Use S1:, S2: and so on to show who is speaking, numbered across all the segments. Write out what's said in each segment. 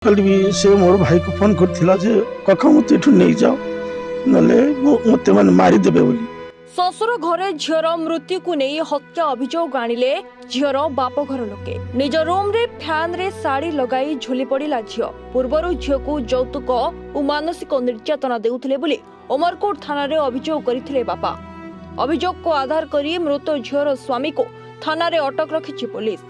S1: कल भी से मोर भाई को फोन करथिला जे कखा मते एठु नै जाओ नले मते मन मारी देबे बोली।
S2: शशुर घरे झीर मृत्यु को नहीं हत्या अभियोग आनिले झीर बाप घर लोके। निज रूम रे फैन रे साड़ी लगाई झुली पड़िला झील। पूर्वरु झील को यौतुक और मानसिक निर्यातना देउथिले बोली उमरकोट थाना रे अभियोग करथिले बापा। अभियोग को आधार करी मृत झीर स्वामी को थाना रे अटक रखिछि पुलिस।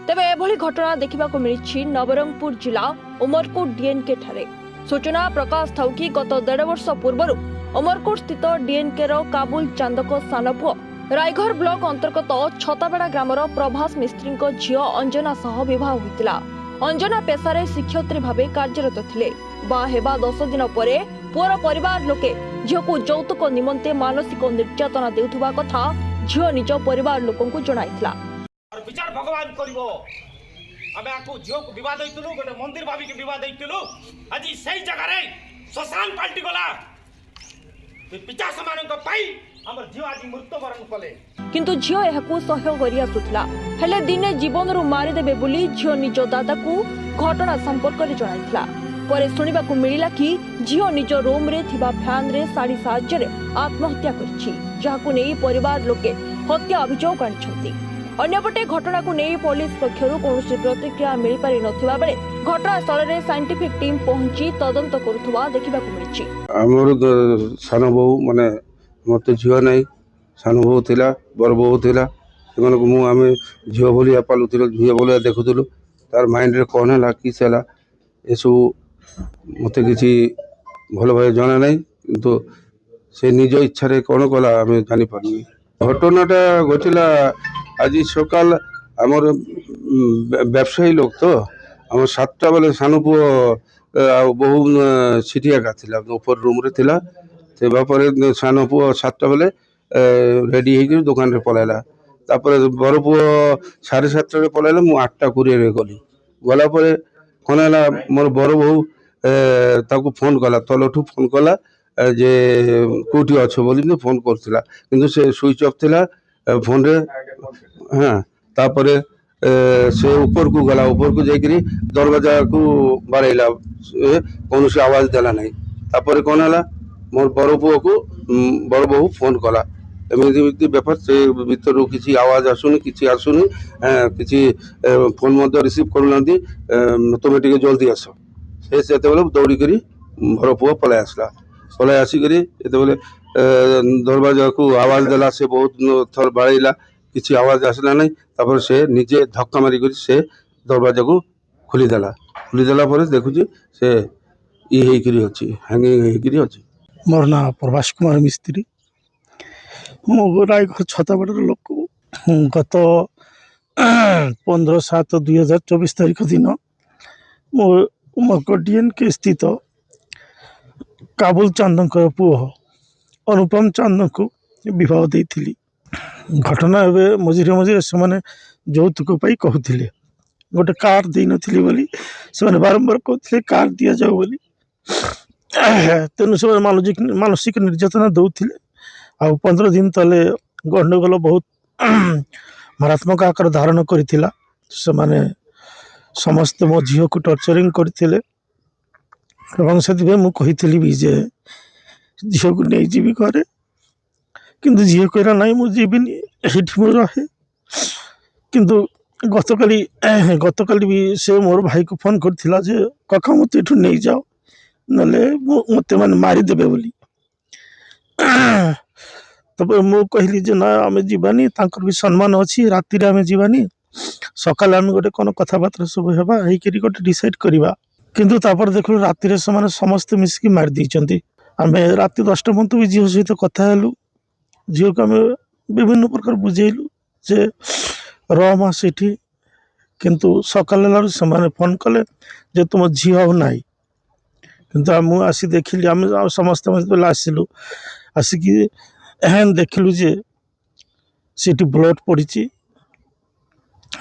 S2: तेबे एभली घटना देखिबाको मिलिछि नवरंगपुर जिला उमरकोट डीएनके ठारे। सूचना प्रकाश थाउकी गत 1.5 वर्ष पूर्वरु उमरकोट स्थित डीएनके रो काबुल चांदक सान पुओ रायघर ब्लॉक अंतर्गत छताबेड़ा ग्रामर प्रभास मिस्त्री झील अंजना सह विवाह होइतिला। अंजना पेशारे शिक्षयित्री भावे कार्यरत थिले। बा हेबा 10 दिन परे पुअर परिवार लोके झील को यौतुक निमंते मानसिक निर्यातना देउथुबा कथा झील निज परिवार लोकंकु जणाइतिला।
S3: और विचार भगवान करिवो आमे आकु झील को विवाद दैतलु गोटे मंदिर भाभी के विवाद दैतलु आज सही जगह रे श्मशान पाल्टी गला पिता समान को पाई हमर झील आज मृत्युवरण कले।
S2: किंतु झील एहाकु सहयोग करि आसुथला। हेले दिने जीवन रु मारि देबे बोली झील निज दादा को घटना संपर्क रे जणाइथला। परे सुनिबाकु मिलिला कि झील निज रूम रे थिबा फैन रे साड़ी साहाय्य रे आत्महत्या करछि, जाहाकु नै परिवार लोके हत्या अभियोग आनिछंती। अन्यपटे घटना को नहीं पुलिस पक्षरु कौनसी प्रतिक्रिया मिल पारि नथिबा बेले घटनास्थल रे साइंटिफिक टीम पहुंची तदंत करुथुबा देखिबाकु मिलिछि।
S4: हमर सानो बहु माने मते झियो नै सानो बहु थिला बर बहु थिला सेमन को मु आमे झियो बोलिया पालुथिलो झियो बोलिया देखुथिलो तार माइंड रे कोन हला कि सेला एसु मते किछि भलो भाई जणा नै किंतु से निज इच्छा रे कोन कला आमे जानि पारनी। घटनाटा घटिला आज सकाल आमर व्यवसायी लोग तो आम 7टा बेले सानो पुओ बहु सिटियाका थिला ऊपर रूम रे थिला से बापर सानो पुओ 7टा बेले रेडी होकर दुकान रे पलाइला। तापर बड़ पुओ 7:30 रे पलाइला मु 8टा 20 रे गली गला परे कोन हला मोर बड़ बहु ताको फोन कला तलठू फोन कला जे कोठी अच्छो बोली फोन करथिला किंतु से स्विच ऑफ थिला फोन रे। हाँ तापर से ऊपर को गला ऊपर को जाकरी दरवाजा को बारैला कौन से आवाज देला नहीं। तापर कौन है मोर बड़ पुओ को बड़ बहु फोन कला एमती बेपार से भीतर किसी आवाज आसुनी किसी आसुनी किसी फोन मत रिसीव करूना तुम टे जल्दी आस से दौड़ी कर बड़ पुओ पलै आसला पलै आसिक दरवाजा को आवाज देला से बहुत थर बाड़ेला किसी आवाज आसला नहीं। तापर से निजे धक्का मारी कर से दरवाजा को खोलीदेला पर देखुची से हैंगिंग अच्छी।
S1: मोर ना प्रभास कुमार मिस्त्री मो रायघर छताबेड़ार लोक गत 15/7/2024 तारीख दिन मो उमरकोट डीएनके स्थित काबुल चांदक पुओ अनुपम चांद को विवाह देइथिली। घटना एवं मझिरे मझिरे से यौतुक पाई कहते गोटे कार दे नी बोली से बारंबार कहते कार दि जाओ बोली तेणु से मानसिक निर्यातना दौले। आ 15 दिन तले गंडगोल बहुत मारात्मक आकार धारण करथिला। से समस्त मो झील को टर्चरिंग करथिले एवं से मु कहिथिली भी जे झील को नहीं जीवी घरे किंतु झील कहला ना मुझे रहे किंतु गतकाली भी से मोर भाई को फोन करथिला जे कखा मते एठु नहीं जाओ नले मते मन मारी देबे बोली। तब मु कहली जे ना आमे जीवानी तांकर भी सम्मान अछि राति रे आमे जीवानी सकाल आमे गोटे कोन कथाबार्ता सब हेबा एई करी गोटे डिसाइड करबा किंतु तापर देखलु राति रे समान समस्त मिसकी मार दैचंती। आमे राति 10टा मन तो भी झील सहित कथा हेलु झील को आम विभिन्न प्रकार बुझेलु जे रमा से किंतु सकाल से फोन कले जे तुम झील ना किंतु मुझे आसी देखिली आम समस्त आसिलु आसिक एहन देखलु जे सीटी ब्लड पड़ी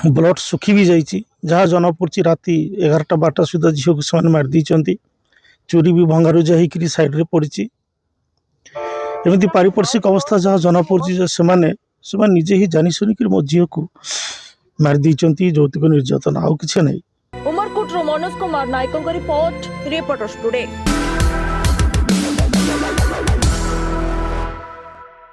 S1: ब्लड सुखी भी जाइए जहाँ जना पड़ी राति 11टा-12टा सुधा झील को से मार दी चूरी भी भंगारुजा होकर साइड रे पड़ी एमती पारिपार्श्विक अवस्था जहाँ जना पड़ी से निजे ही जानी शुनिक मो झील को मार दी यौतुक निर्यातना आउ किसी नहीं।
S2: उमरकोट मनोज कुमार नायकों रिपोर्ट रिपोर्टर्स टुडे।